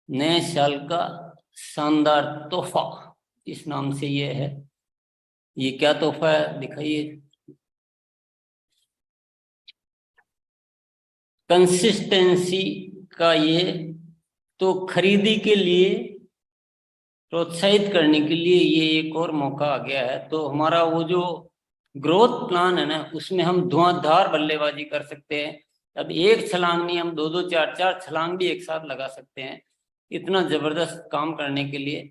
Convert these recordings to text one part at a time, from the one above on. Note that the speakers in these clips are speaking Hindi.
नए साल का शानदार तोहफा, इस नाम से ये है। ये क्या तोहफा है दिखाइए। कंसिस्टेंसी का ये तो खरीदी के लिए प्रोत्साहित करने के लिए ये एक और मौका आ गया है। तो हमारा वो जो ग्रोथ प्लान है ना, उसमें हम धुआंधार बल्लेबाजी कर सकते हैं। अब एक छलांग नहीं, हम दो दो चार चार छलांग भी एक साथ लगा सकते हैं। इतना जबरदस्त काम करने के लिए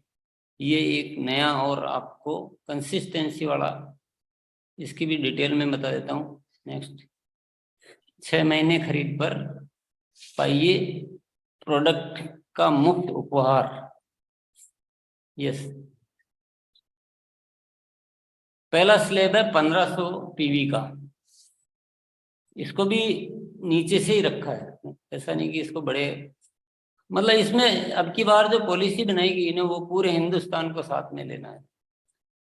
ये एक नया और आपको कंसिस्टेंसी वाला, इसकी भी डिटेल में बता देता हूँ। नेक्स्ट, 6 महीने खरीद पर पाइए प्रोडक्ट का मुफ्त उपहार। यस, पहला स्लैब है 1500 पीवी का। इसको भी नीचे से ही रखा है, ऐसा नहीं कि इसको बड़े, मतलब इसमें अब की बार जो पॉलिसी बनाई गई ना, वो पूरे हिंदुस्तान को साथ में लेना है।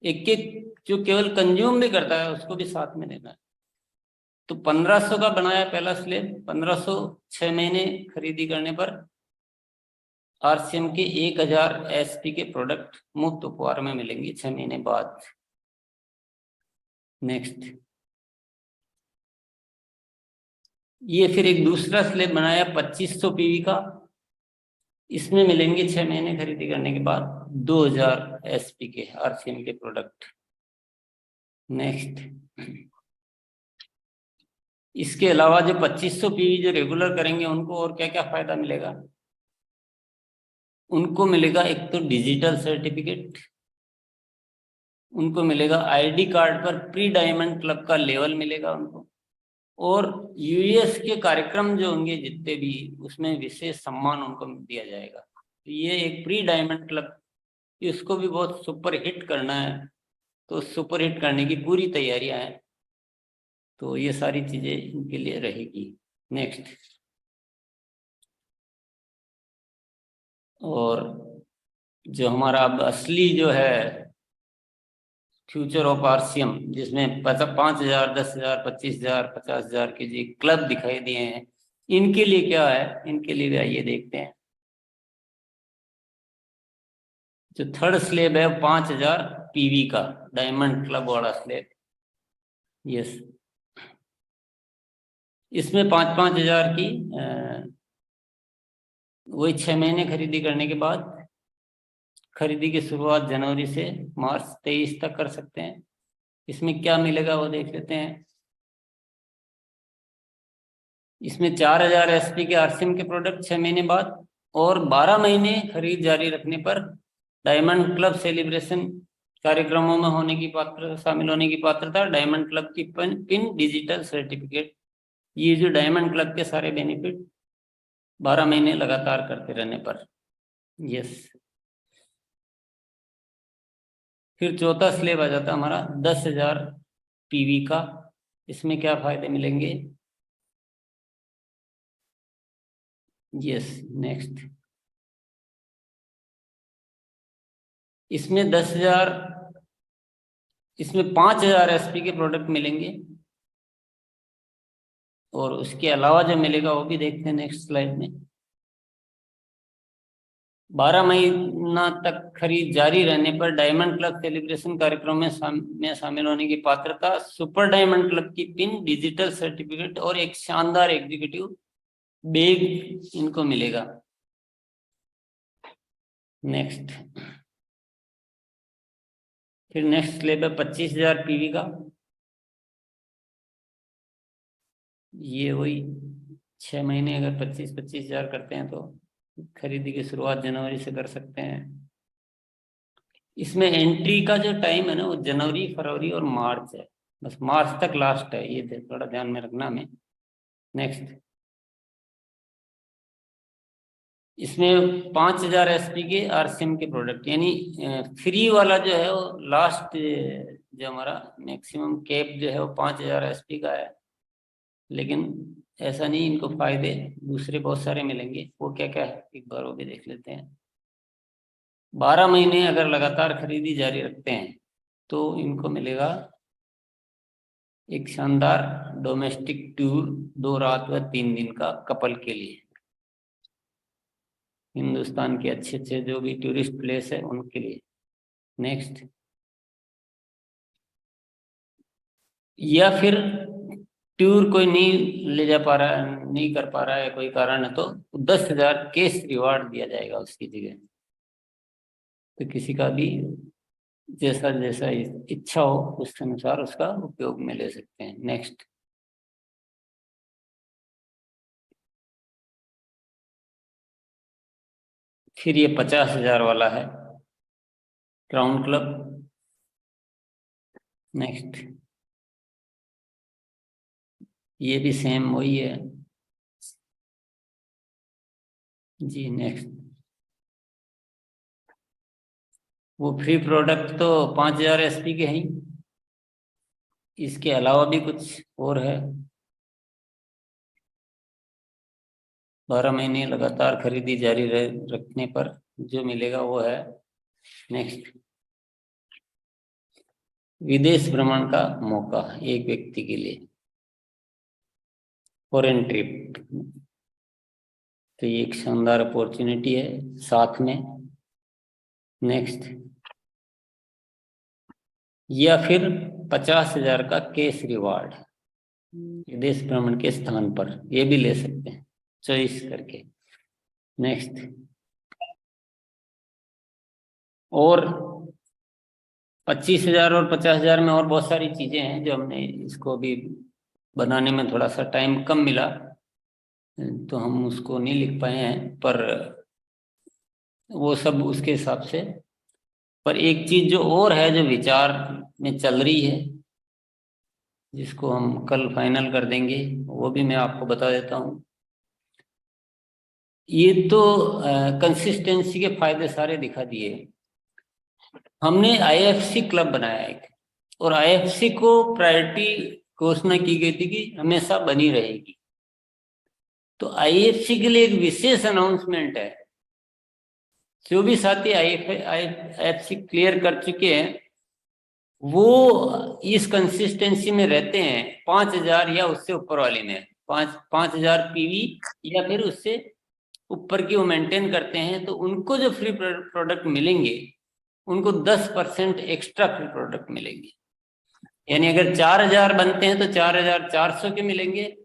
एक एक जो केवल कंज्यूम भी करता है उसको भी साथ में लेना है। तो 1500 का बनाया पहला स्लैब। 1500 6 महीने खरीदी करने पर आरसीएम के 1000 एसपी के प्रोडक्ट मुफ्त उपहार में मिलेंगे 6 महीने बाद। नेक्स्ट, ये फिर एक दूसरा स्लैब बनाया 2500 पीवी का। इसमें मिलेंगे 6 महीने खरीदी करने के बाद 2000 एसपी के आरसीएम के प्रोडक्ट। नेक्स्ट, इसके अलावा जो 2500 पीवी जो रेगुलर करेंगे उनको और क्या क्या फायदा मिलेगा। उनको मिलेगा एक तो डिजिटल सर्टिफिकेट, उनको मिलेगा आईडी कार्ड पर प्री डायमंड क्लब का लेवल मिलेगा उनको, और यूएस के कार्यक्रम जो होंगे जितने भी, उसमें विशेष सम्मान उनको दिया जाएगा। तो ये एक प्री डायमंड क्लब, इसको भी बहुत सुपर हिट करना है, तो सुपर हिट करने की पूरी तैयारियां हैं। तो ये सारी चीजें इनके लिए रहेगी। नेक्स्ट, और जो हमारा अब असली जो है फ्यूचर ऑफ आरसीएम, जिसमें 5000, 10,000, 25,000, 50,000 के जो क्लब दिखाई दिए हैं, इनके लिए क्या है, इनके लिए भी आइए देखते हैं। जो थर्ड स्लेब है 5000 पीवी का डायमंड क्लब वाला स्लेब। यस, इसमें 5-5 हजार की वही 6 महीने खरीदी करने के बाद, खरीदी की शुरुआत जनवरी से मार्च 23 तक कर सकते हैं। इसमें क्या मिलेगा वो देख लेते हैं। इसमें 4000 एसपी के आरसीएम के प्रोडक्ट 6 महीने बाद, और 12 महीने खरीद जारी रखने पर डायमंड क्लब सेलिब्रेशन कार्यक्रमों में होने की पात्र, शामिल होने की पात्रता, डायमंड क्लब की पिन डिजिटल सर्टिफिकेट। ये जो डायमंड क्लब के सारे बेनिफिट 12 महीने लगातार करते रहने पर। यस, फिर चौथा स्लेब आ जाता हमारा 10,000 पीवी का। इसमें क्या फायदे मिलेंगे। यस, नेक्स्ट, इसमें 10,000, इसमें 5,000 एसपी के प्रोडक्ट मिलेंगे, और उसके अलावा जो मिलेगा वो भी देखते हैं नेक्स्ट स्लाइड में। 12 महीना तक खरीद जारी रहने पर डायमंड क्लब सेलिब्रेशन कार्यक्रम में शामिल होने की पात्रता, सुपर डायमंड क्लब की पिन डिजिटल सर्टिफिकेट और एक शानदार एग्जीक्यूटिव बैग इनको मिलेगा। नेक्स्ट, फिर नेक्स्ट स्लैब है 25,000 पीवी का। ये वही 6 महीने अगर 25,000 करते हैं तो खरीदी की शुरुआत जनवरी से कर सकते हैं। इसमें एंट्री का जो टाइम है ना, वो जनवरी, फरवरी और मार्च है। बस मार्च तक लास्ट है, ये थोड़ा ध्यान में रखना हमें। नेक्स्ट, इसमें 5,000 एसपी के आरसीएम के प्रोडक्ट, यानी फ्री वाला जो है वो लास्ट, जो हमारा मैक्सिमम कैप जो है वो 5,000 एसपी का है। लेकिन ऐसा नहीं, इनको फायदे दूसरे बहुत सारे मिलेंगे। वो क्या क्या है एक बार वो भी देख लेते हैं। 12 महीने अगर लगातार खरीदी जारी रखते हैं तो इनको मिलेगा एक शानदार डोमेस्टिक टूर, 2 रात व 3 दिन का कपल के लिए। हिंदुस्तान के अच्छे अच्छे जो भी टूरिस्ट प्लेस है उनके लिए। नेक्स्ट, या फिर टूर कोई नहीं ले जा पा रहा है, नहीं कर पा रहा है, कोई कारण है, तो 10,000 केस रिवार्ड दिया जाएगा उसकी जगह। तो किसी का भी जैसा जैसा इच्छा हो उस अनुसार उसका उपयोग में ले सकते हैं। नेक्स्ट, फिर ये 50,000 वाला है, क्राउन क्लब। नेक्स्ट, ये भी सेम वही है जी। नेक्स्ट, वो फ्री प्रोडक्ट तो 5,000 SP के हैं, इसके अलावा भी कुछ और है। 12 महीने लगातार खरीदी जारी रखने पर जो मिलेगा वो है। नेक्स्ट, विदेश भ्रमण का मौका एक व्यक्ति के लिए, फॉरेन ट्रिप। तो ये एक शानदार अपॉर्चुनिटी है साथ में। नेक्स्ट, या फिर 50,000 का कैश रिवार्ड विदेश भ्रमण के स्थान पर, ये भी ले सकते हैं चॉइस करके। नेक्स्ट, और 25,000 और 50,000 में और बहुत सारी चीजें हैं जो हमने इसको भी बनाने में थोड़ा सा टाइम कम मिला तो हम उसको नहीं लिख पाए हैं, पर वो सब उसके हिसाब से। पर एक चीज जो और है जो विचार में चल रही है, जिसको हम कल फाइनल कर देंगे, वो भी मैं आपको बता देता हूँ। ये तो कंसिस्टेंसी के फायदे सारे दिखा दिए। हमने IFC क्लब बनाया एक, और IFC को प्रायोरिटी घोषणा की गई थी कि हमेशा बनी रहेगी। तो IFC के लिए एक विशेष अनाउंसमेंट है। जो भी साथी IFC क्लियर कर चुके हैं वो इस कंसिस्टेंसी में रहते हैं, 5,000 या उससे ऊपर वाली में, 5,000 PV या फिर उससे ऊपर की वो मेंटेन करते हैं, तो उनको जो फ्री प्रोडक्ट मिलेंगे उनको 10% एक्स्ट्रा फ्री प्रोडक्ट मिलेंगे। यानी अगर 4,000 बनते हैं तो 4,400 के मिलेंगे,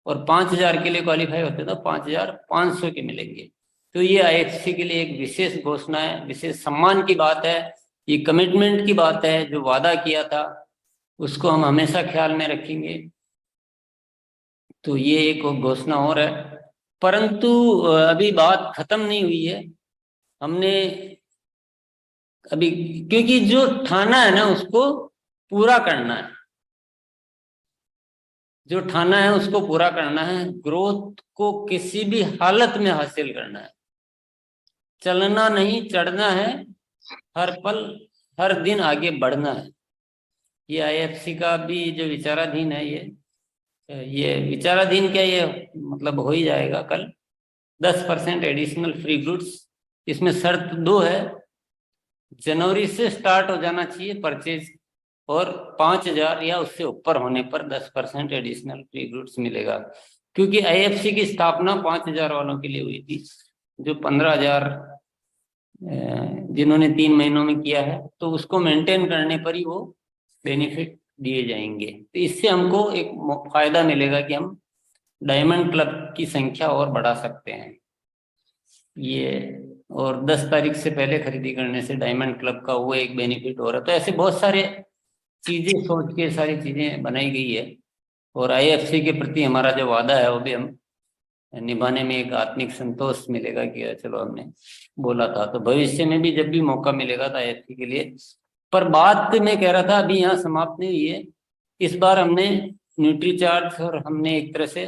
और 5,000 के लिए क्वालिफाई होते हैं तो 5,500 के मिलेंगे। तो ये IFC के लिए एक विशेष घोषणा है, विशेष सम्मान की बात है, ये कमिटमेंट की बात है। जो वादा किया था उसको हम हमेशा ख्याल में रखेंगे। तो ये एक घोषणा और है, परंतु अभी बात खत्म नहीं हुई है। हमने अभी, क्योंकि जो ठाना है ना उसको पूरा करना है, जो ठाना है उसको पूरा करना है। ग्रोथ को किसी भी हालत में हासिल करना है, चलना नहीं चढ़ना है, हर पल हर दिन आगे बढ़ना है। ये IFC का भी जो विचाराधीन है, ये विचाराधीन क्या, ये मतलब हो ही जाएगा कल। 10% एडिशनल फ्री गुड्स, इसमें शर्त 2 है, जनवरी से स्टार्ट हो जाना चाहिए परचेज, और 5,000 या उससे ऊपर होने पर 10% एडिशनल फ्री गुड्स मिलेगा। क्योंकि IFC की स्थापना 5,000 वालों के लिए हुई थी, जो 15,000 जिन्होंने 3 महीनों में किया है, तो उसको मेंटेन करने पर ही वो बेनिफिट दिए जाएंगे। तो इससे हमको एक फायदा मिलेगा कि हम डायमंड क्लब की संख्या और बढ़ा सकते हैं। ये, और 10 तारीख से पहले खरीदी करने से डायमंड क्लब का वो एक बेनिफिट हो रहा है। तो ऐसे बहुत सारे चीजें सोच के सारी चीजें बनाई गई है, और IFC के प्रति हमारा जो वादा है वो भी हम निभाने में एक आत्मिक संतोष मिलेगा कि चलो हमने बोला था। तो भविष्य में भी जब भी मौका मिलेगा तो IFC के लिए। पर बात मैं कह रहा था अभी यहाँ समाप्त नहीं हुई है। इस बार हमने न्यूट्रीचार्ज और हमने एक तरह से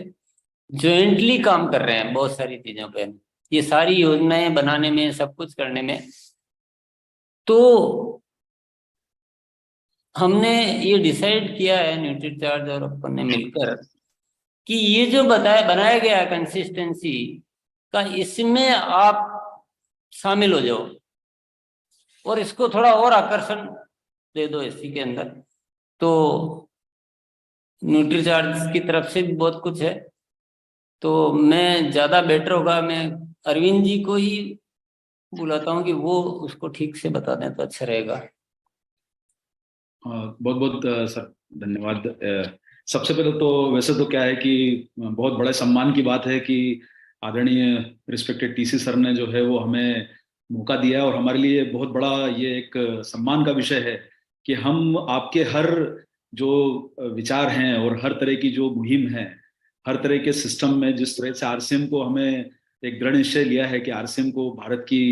ज्वाइंटली काम कर रहे हैं बहुत सारी चीजों पे, ये सारी योजनाएं बनाने में, सब कुछ करने में। तो हमने ये डिसाइड किया है न्यूट्रीचार्ज और अपन ने मिलकर कि ये जो बनाया गया है कंसिस्टेंसी का, इसमें आप शामिल हो जाओ और इसको थोड़ा और आकर्षण दे दो इसी के अंदर। तो न्यूट्रीचार्ज की तरफ से भी बहुत कुछ है, तो मैं ज़्यादा बेटर होगा मैं अरविंद जी को ही बुलाता हूँ कि वो उसको ठीक से बता दें तो अच्छा रहेगा। बहुत बहुत सर धन्यवाद। सबसे पहले तो वैसे तो क्या है कि बहुत बड़े सम्मान की बात है कि आदरणीय रिस्पेक्टेड टीसी सर ने जो है वो हमें मौका दिया है, और हमारे लिए बहुत बड़ा ये एक सम्मान का विषय है कि हम आपके हर जो विचार हैं और हर तरह की जो मुहिम है, हर तरह के सिस्टम में जिस तरह से आरसीएम को हमें एक दृढ़ निश्चय लिया है कि आरसीएम को भारत की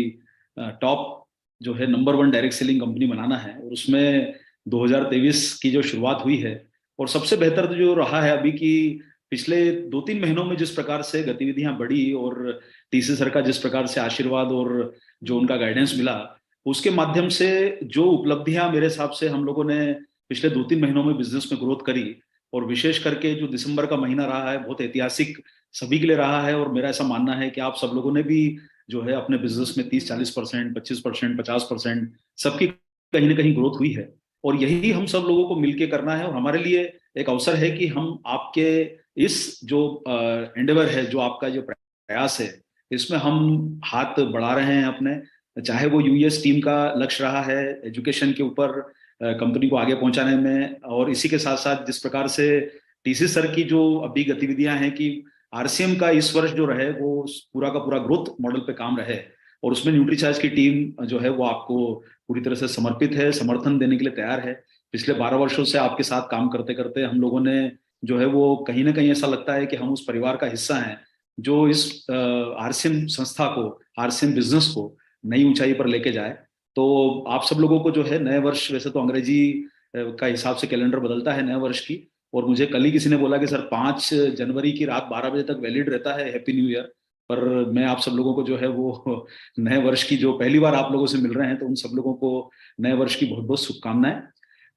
टॉप जो है नंबर 1 डायरेक्ट सेलिंग कंपनी बनाना है, और उसमें 2023 की जो शुरुआत हुई है, और सबसे बेहतर तो जो रहा है अभी की पिछले 2-3 महीनों में जिस प्रकार से गतिविधियां बढ़ी और टीसी सर का जिस प्रकार से आशीर्वाद और जो उनका गाइडेंस मिला, उसके माध्यम से जो उपलब्धियां मेरे हिसाब से हम लोगों ने पिछले 2-3 महीनों में बिजनेस में ग्रोथ करी, और विशेष करके जो दिसंबर का महीना रहा है बहुत ऐतिहासिक सभी के लिए रहा है, और मेरा ऐसा मानना है कि आप सब लोगों ने भी जो है अपने बिजनेस में 30-40%, 25%, 50% सबकी कहीं ना कहीं ग्रोथ हुई है, और यही हम सब लोगों को मिलके करना है। और हमारे लिए एक अवसर है कि हम आपके इस जो एंडेवर है, जो आपका जो प्रयास है, इसमें हम हाथ बढ़ा रहे हैं अपने, चाहे वो यूएस टीम का लक्ष्य रहा है एजुकेशन के ऊपर कंपनी को आगे पहुंचाने में, और इसी के साथ साथ जिस प्रकार से टीसी सर की जो अभी गतिविधियां हैं कि आरसीएम का इस वर्ष जो रहे वो पूरा का पूरा ग्रोथ मॉडल पे काम रहे, और उसमें न्यूट्रीचार्ज की टीम जो है वो आपको पूरी तरह से समर्पित है, समर्थन देने के लिए तैयार है। पिछले 12 वर्षों से आपके साथ काम करते करते हम लोगों ने जो है वो कहीं ना कहीं ऐसा लगता है कि हम उस परिवार का हिस्सा हैं जो इस आरसीएम संस्था को, आरसीएम बिजनेस को नई ऊंचाई पर लेके जाए। तो आप सब लोगों को जो है नए वर्ष, वैसे तो अंग्रेजी का हिसाब से कैलेंडर बदलता है नए वर्ष की, और मुझे कल ही किसी ने बोला कि सर 5 जनवरी की रात 12 बजे तक वैलिड रहता है, हैप्पी न्यू ईयर। पर मैं आप सब लोगों को जो है वो नए वर्ष की, जो पहली बार आप लोगों से मिल रहे हैं, तो उन सब लोगों को नए वर्ष की बहुत बहुत शुभकामनाएं।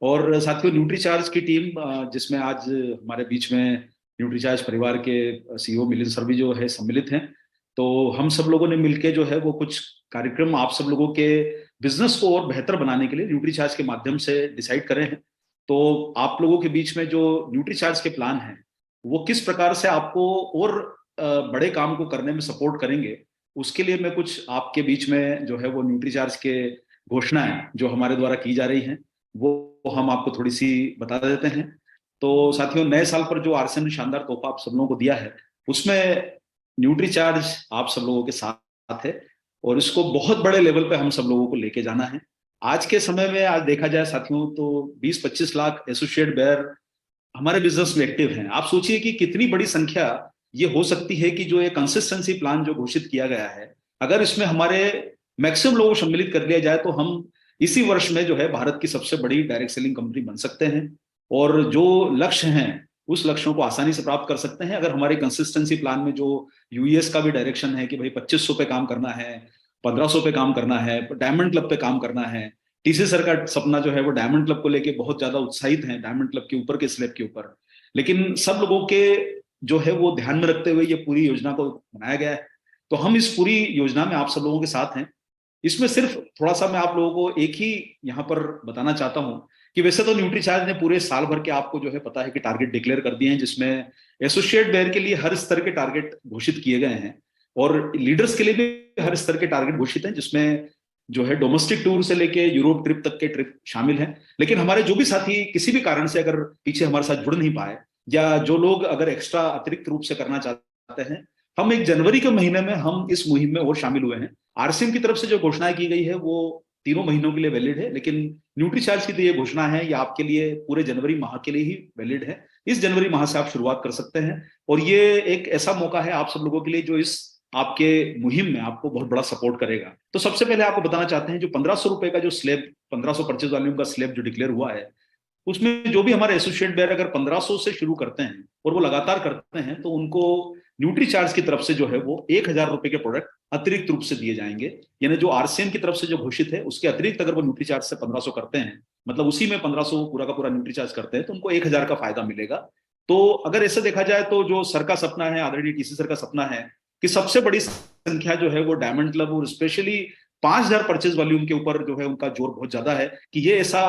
और साथियों, न्यूट्रीचार्ज की टीम जिसमें आज हमारे बीच में न्यूट्रीचार्ज परिवार के सीईओ मिलिंद सर भी जो है सम्मिलित हैं, तो हम सब लोगों ने मिलकर जो है वो कुछ कार्यक्रम आप सब लोगों के बिजनेस को और बेहतर बनाने के लिए न्यूट्रीचार्ज के माध्यम से डिसाइड करे हैं। तो आप लोगों के बीच में जो न्यूट्रीचार्ज के प्लान हैं वो किस प्रकार से आपको और बड़े काम को करने में सपोर्ट करेंगे, उसके लिए मैं कुछ आपके बीच में जो है वो न्यूट्रीचार्ज के घोषणाएं जो हमारे द्वारा की जा रही हैं वो हम आपको थोड़ी सी बता देते हैं। तो साथियों, नए साल पर जो आरसीएम ने शानदार तोहफा आप सब लोगों को दिया है, उसमें न्यूट्रीचार्ज आप सब लोगों के साथ है, और इसको बहुत बड़े लेवल पे हम सब लोगों को लेके जाना है। आज के समय में आज देखा जाए साथियों तो 20-25 लाख एसोसिएट बेयर हमारे बिजनेस में एक्टिव हैं। आप सोचिए कि कितनी बड़ी संख्या ये हो सकती है कि जो ये कंसिस्टेंसी प्लान जो घोषित किया गया है, अगर इसमें हमारे मैक्सिमम लोगों को सम्मिलित कर लिया जाए तो हम इसी वर्ष में जो है भारत की सबसे बड़ी डायरेक्ट सेलिंग कंपनी बन सकते हैं, और जो लक्ष्य हैं उस लक्ष्यों को आसानी से प्राप्त कर सकते हैं। अगर हमारे कंसिस्टेंसी प्लान में जो यूएस का भी डायरेक्शन है कि भाई 2500 पे काम करना है, 1500 पे काम करना है, डायमंड क्लब पे काम करना है, टीसी सर का सपना जो है वो डायमंड क्लब को लेके बहुत ज्यादा उत्साहित है, डायमंड क्लब के ऊपर के स्लैब के ऊपर, लेकिन सब लोगों के जो है वो ध्यान में रखते हुए ये पूरी योजना को बनाया गया है। तो हम इस पूरी योजना में आप सब लोगों के साथ हैं। इसमें सिर्फ थोड़ा सा मैं आप लोगों को एक ही यहाँ पर बताना चाहता हूँ कि वैसे तो न्यूट्रीचार्ज ने पूरे साल भर के आपको जो है पता है कि टारगेट डिक्लेयर कर दिए हैं, जिसमें एसोसिएट बेयर के लिए हर स्तर के टारगेट घोषित किए गए हैं, और लीडर्स के लिए भी हर स्तर के टारगेट घोषित हैं, जिसमें जो है डोमेस्टिक टूर से लेके यूरोप ट्रिप तक के ट्रिप शामिल हैं। लेकिन हमारे जो भी साथी किसी भी कारण से अगर पीछे हमारे साथ जुड़ नहीं पाए, या जो लोग अगर एक्स्ट्रा अतिरिक्त रूप से करना चाहते हैं, हम 1 जनवरी के महीने में हम इस मुहिम में और शामिल हुए हैं। आरसीएम की तरफ से जो घोषणाएं की गई है वो 3 महीनों के लिए वैलिड है, लेकिन न्यूट्रीचार्ज की तो ये घोषणा है ये आपके लिए पूरे जनवरी माह के लिए ही वैलिड है। इस जनवरी माह से आप शुरुआत कर सकते हैं, और ये एक ऐसा मौका है आप सब लोगों के लिए जो इस आपके मुहिम में आपको बहुत बड़ा सपोर्ट करेगा। तो सबसे पहले आपको बताना चाहते हैं जो 1500 रुपए का जो स्लैब, 1500 परचेज वॉल्यूम का स्लैब जो डिक्लेयर हुआ है, उसमें जो भी हमारे एसोसिएट बेयर अगर 1500 से शुरू करते हैं और वो लगातार करते हैं, तो उनको न्यूट्रीचार्ज की तरफ से जो है वो 1000 रुपए के प्रोडक्ट अतिरिक्त रूप से दिए जाएंगे। यानी जो आरसीएम की तरफ से जो घोषित है उसके अतिरिक्त अगर वो न्यूट्रीचार्ज से 1500 करते हैं, मतलब उसी में 1500 पूरा का पूरा न्यूट्रीचार्ज करते हैं, तो उनको 1000 का फायदा मिलेगा। तो अगर ऐसे देखा जाए तो जो सर का सपना है, आदरणीय टीसी सर का सपना है कि सबसे बड़ी संख्या जो है वो डायमंड क्लब और स्पेशली 5000 परचेज वॉल्यूम के ऊपर जो है उनका जोर बहुत ज्यादा है कि ये ऐसा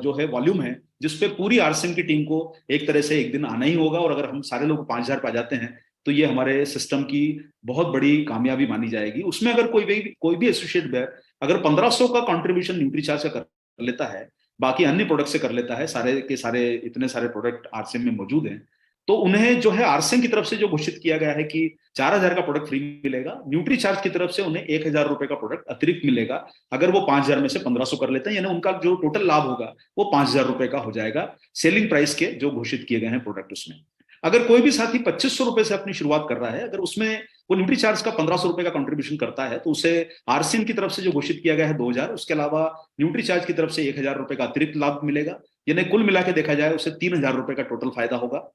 जो है वॉल्यूम है जिसपे पूरी आरसीएम की टीम को एक तरह से एक दिन आना ही होगा, और अगर हम सारे लोग 5000 पे आ जाते हैं तो ये हमारे सिस्टम की बहुत बड़ी कामयाबी मानी जाएगी। उसमें अगर कोई भी एसोसिएट बैंक अगर 1500 का कंट्रीब्यूशन न्यूट्रीचार्ज का कर लेता है, बाकी अन्य प्रोडक्ट से कर लेता है, सारे के सारे इतने सारे प्रोडक्ट आरसीएम में मौजूद हैं, तो उन्हें जो है आरसीएम की तरफ से जो घोषित किया गया है कि 4000 का प्रोडक्ट फ्री मिलेगा, न्यूट्रीचार्ज की तरफ से उन्हें 1000 रुपए का प्रोडक्ट अतिरिक्त मिलेगा अगर वो 5000 में से 1500 कर लेते हैं, यानी उनका जो टोटल लाभ होगा वो 5000 रुपए का हो जाएगा सेलिंग प्राइस के जो घोषित किए गए हैं प्रोडक्ट उसमें। अगर कोई भी साथी 2500 रुपए से अपनी शुरुआत कर रहा है, अगर उसमें वो न्यूट्रीचार्ज का 1500 रुपए का कंट्रीब्यूशन करता है, तो उसे आरसीएम की तरफ से जो घोषित किया गया है 2000, उसके अलावा न्यूट्रीचार्ज की तरफ से 1000 रुपए का अतिरिक्त लाभ मिलेगा, यानी कुल मिला के देखा जाए उसे 3000 रुपए का टोटल फायदा होगा।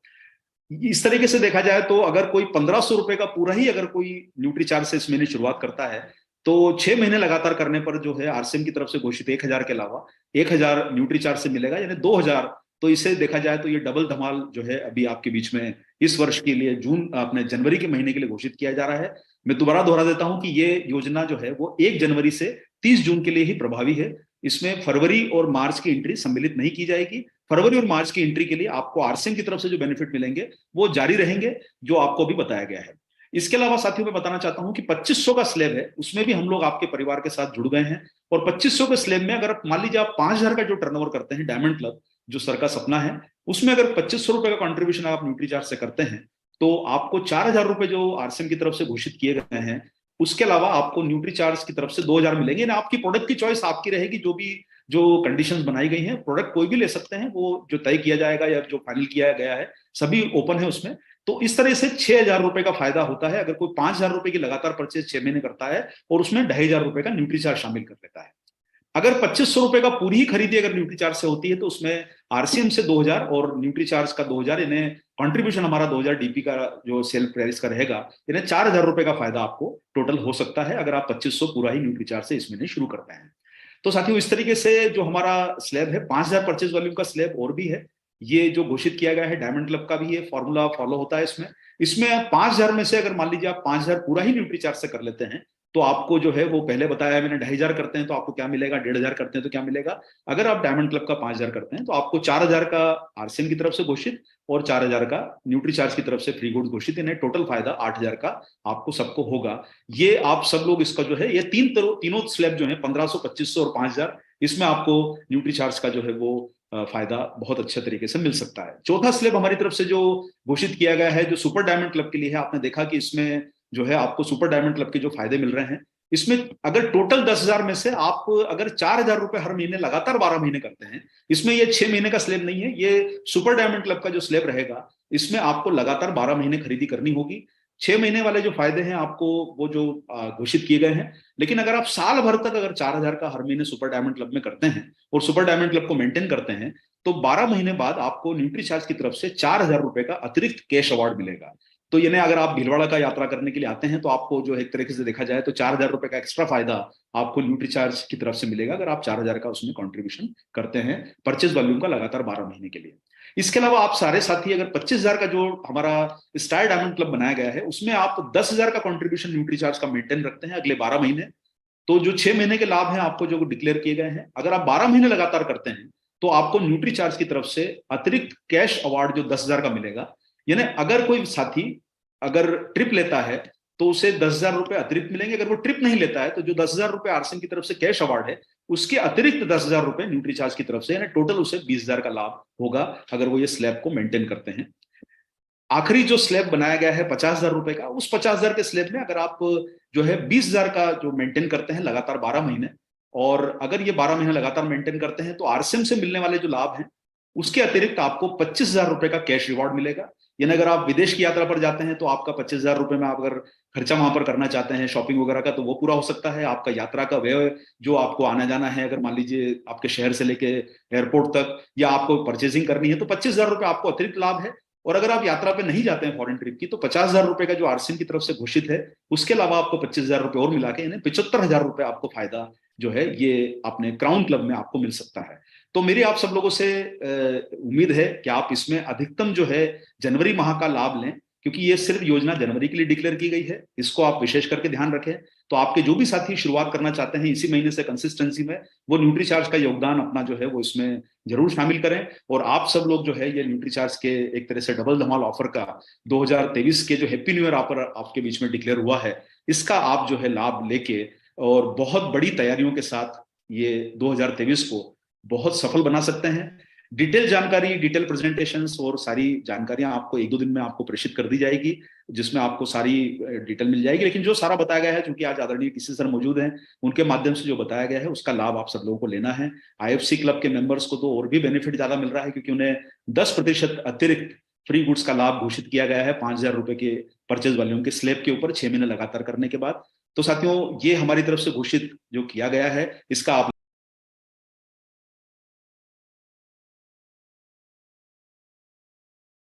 इस तरीके से देखा जाए तो अगर कोई 1500 रुपए का पूरा ही अगर कोई न्यूट्रीचार्ज से इस महीने शुरुआत करता है, तो 6 महीने लगातार करने पर जो है आरसीएम की तरफ से घोषित 1000 के अलावा 1000 न्यूट्रीचार्ज से मिलेगा, यानी 2000। तो इसे देखा जाए तो ये डबल धमाल जो है अभी आपके बीच में इस वर्ष के लिए अपने जनवरी के महीने के लिए घोषित किया जा रहा है। मैं दोबारा दोहरा देता हूं कि ये योजना जो है वो 1 जनवरी से 30 जून के लिए ही प्रभावी है। इसमें फरवरी और मार्च की एंट्री सम्मिलित नहीं की जाएगी। फरवरी और मार्च की एंट्री के लिए आपको आरसीएम की तरफ से जो बेनिफिट मिलेंगे वो जारी रहेंगे, जो आपको भी बताया गया है। इसके अलावा साथियों मैं बताना चाहता हूं कि 2500 का स्लैब है, उसमें भी हम लोग आपके परिवार के साथ जुड़ गए हैं। और 2500 के स्लैब में अगर मान लीजिए आप 5000 का जो टर्नओवर करते हैं, डायमंड क्लब जो सर का सपना है, उसमें अगर 2500 रुपए का कंट्रीब्यूशन आप न्यूट्रीचार्ज से करते हैं, तो आपको 4000 रुपए जो आरसीएम की तरफ से घोषित किए गए हैं, उसके अलावा आपको न्यूट्रीचार्ज की तरफ से 2000 मिलेंगे ना। आपकी प्रोडक्ट की चॉइस आपकी रहेगी, जो कंडीशंस बनाई गई हैं, प्रोडक्ट कोई भी ले सकते हैं, वो जो तय किया जाएगा या जो फाइनल किया गया है सभी ओपन है उसमें। तो इस तरह से 6000 रुपए का फायदा होता है अगर कोई 5000 रुपए की लगातार परचेज 6 महीने करता है और उसमें 2500 रुपए का न्यूट्रीचार्ज शामिल कर लेता है। अगर 2500 रुपए का पूरी ही खरीदी अगर न्यूट्रीचार्ज से होती है, तो उसमें आरसीएम से 2000 और न्यूट्रीचार्ज का 2000, यानी कंट्रीब्यूशन हमारा 2000 डीपी का जो सेल प्राइस का रहेगा, यानी 4000 रुपए का फायदा आपको टोटल हो सकता है अगर आप 2500 पूरा ही न्यूट्रीचार्ज से इस महीने शुरू करते हैं। तो साथियों इस तरीके से जो हमारा स्लैब है, 5000 परचेज वॉल्यूम का स्लैब और भी है, ये जो घोषित किया गया है डायमंड क्लब का भी ये फॉर्मूला फॉलो होता है इसमें। इसमें 5000 में से अगर मान लीजिए आप 5000 पूरा ही न्यूट्रीचार्ज से कर लेते हैं, तो आपको जो है वो पहले बताया मैंने 2500 करते हैं तो आपको क्या मिलेगा, 1500 करते हैं तो क्या मिलेगा। अगर आप डायमंड क्लब का 5000 करते हैं तो आपको 4000 का आरसीएम की तरफ से घोषित और 4000 का न्यूट्रीचार्ज की तरफ से फ्री गुड्स घोषित, इन्हें टोटल फायदा 8000 का आपको सबको होगा। ये आप सब लोग इसका जो है ये तीनों स्लैब जो है 1500, 2500 और 5000, इसमें आपको न्यूट्रीचार्ज का जो है वो फायदा बहुत अच्छे तरीके से मिल सकता है। चौथा स्लैब हमारी तरफ से जो घोषित किया गया है, जो सुपर डायमंड क्लब के लिए है, आपने देखा कि इसमें जो है आपको सुपर डायमंड क्लब के जो फायदे मिल रहे हैं, इसमें अगर टोटल 10,000 में से आप अगर 4,000 रुपए हर महीने लगातार 12 महीने करते हैं, इसमें ये 6 महीने का स्लैब नहीं है, ये सुपर डायमंड क्लब का जो स्लैब रहेगा इसमें आपको लगातार 12 महीने खरीदी करनी होगी। 6 महीने वाले जो फायदे हैं आपको वो जो घोषित किए गए हैं, लेकिन अगर आप साल भर तक अगर 4,000 का हर महीने सुपर डायमंड क्लब में करते हैं और सुपर डायमंड क्लब को मेंटेन करते हैं, तो 12 महीने बाद आपको न्यूट्रीचार्ज की तरफ से 4,000 रुपए का अतिरिक्त कैश अवार्ड मिलेगा। तो यानी अगर आप भीलवाड़ा का यात्रा करने के लिए आते हैं तो आपको जो एक तरीके से देखा जाए तो 4,000 रुपए का एक्स्ट्रा फायदा आपको न्यूट्रीचार्ज की तरफ से मिलेगा अगर आप 4,000 का उसमें कंट्रीब्यूशन करते हैं परचेज वॉल्यूम का लगातार 12 महीने के लिए। इसके अलावा आप सारे साथी अगर 25,000 का जो हमारा स्टार डायमंड क्लब बनाया गया है, उसमें आप 10,000 का कंट्रीब्यूशन न्यूट्रीचार्ज का मेंटेन रखते हैं अगले 12 महीने, तो जो 6 महीने के लाभ हैं आपको जो डिक्लेयर किए गए हैं, अगर आप 12 महीने लगातार करते हैं तो आपको न्यूट्रीचार्ज की तरफ से अतिरिक्त कैश अवार्ड जो 10,000 का मिलेगा। यानी अगर कोई साथी अगर ट्रिप लेता है तो उसे 10,000 रुपए अतिरिक्त मिलेंगे, अगर वो ट्रिप नहीं लेता है तो जो 10,000 रुपए आरसीएम की तरफ से कैश अवार्ड है उसके अतिरिक्त 10,000 रुपए न्यूट्रीचार्ज की तरफ से, यानी टोटल उसे 20,000 का लाभ होगा अगर वो ये स्लैब को मेंटेन करते हैं। आखिरी जो स्लैब बनाया गया है 50,000 रुपए का, उस 50,000 के स्लैब में अगर आप जो है 20,000 का जो मेंटेन करते हैं लगातार 12 महीने, और अगर ये 12 महीने लगातार मेंटेन करते हैं तो आरसीएम से मिलने वाले जो लाभ हैं उसके अतिरिक्त आपको 25,000 रुपए का कैश रिवॉर्ड मिलेगा। यानी अगर आप विदेश की यात्रा पर जाते हैं तो आपका 25,000 रुपए में आप अगर खर्चा वहां पर करना चाहते हैं शॉपिंग वगैरह का, तो वो पूरा हो सकता है। आपका यात्रा का व्यय जो आपको आना जाना है, अगर मान लीजिए आपके शहर से लेके एयरपोर्ट तक या आपको परचेजिंग करनी है, तो 25,000 रुपए आपको अतिरिक्त लाभ है। और अगर आप यात्रा पे नहीं जाते हैं फॉरेन ट्रिप की, तो 50,000 रुपए का जो आरसीएम की तरफ से घोषित है उसके अलावा आपको 25,000 रुपए और मिला के यानी 75,000 रुपए आपको फायदा जो है ये अपने क्राउन क्लब में आपको मिल सकता है। तो मेरी आप सब लोगों से उम्मीद है कि आप इसमें अधिकतम जो है जनवरी माह का लाभ लें, क्योंकि ये सिर्फ योजना जनवरी के लिए डिक्लेयर की गई है, इसको आप विशेष करके ध्यान रखें। तो आपके जो भी साथी शुरुआत करना चाहते हैं इसी महीने से कंसिस्टेंसी में, वो न्यूट्रीचार्ज का योगदान अपना जो है वो इसमें जरूर शामिल करें। और आप सब लोग जो है ये न्यूट्रीचार्ज के एक तरह से डबल धमाल ऑफर का 2023 के जो हैप्पी न्यू ईयर ऑफर आपके बीच में डिक्लेयर हुआ है, इसका आप जो है लाभ लेके और बहुत बड़ी तैयारियों के साथ ये 2023 को बहुत सफल बना सकते हैं। डिटेल जानकारी, डिटेल प्रेजेंटेशंस और सारी जानकारियां आपको 1-2 दिन में आपको प्रेषित कर दी जाएगी, जिसमें आपको सारी डिटेल मिल जाएगी। लेकिन जो सारा बताया गया है, चूंकि आज आदरणीय टीसी सर मौजूद हैं, उनके माध्यम से जो बताया गया है उसका लाभ आप सब लोगों को लेना है। आईएफसी क्लब के मेंबर्स को तो और भी बेनिफिट ज्यादा मिल रहा है, क्योंकि उन्हें 10% अतिरिक्त फ्री गुड्स का लाभ घोषित किया गया है 5,000 रुपए के परचेज वॉल्यूम के स्लैब के ऊपर 6 महीने लगातार करने के बाद। तो साथियों, ये हमारी तरफ से घोषित जो किया गया है, इसका आप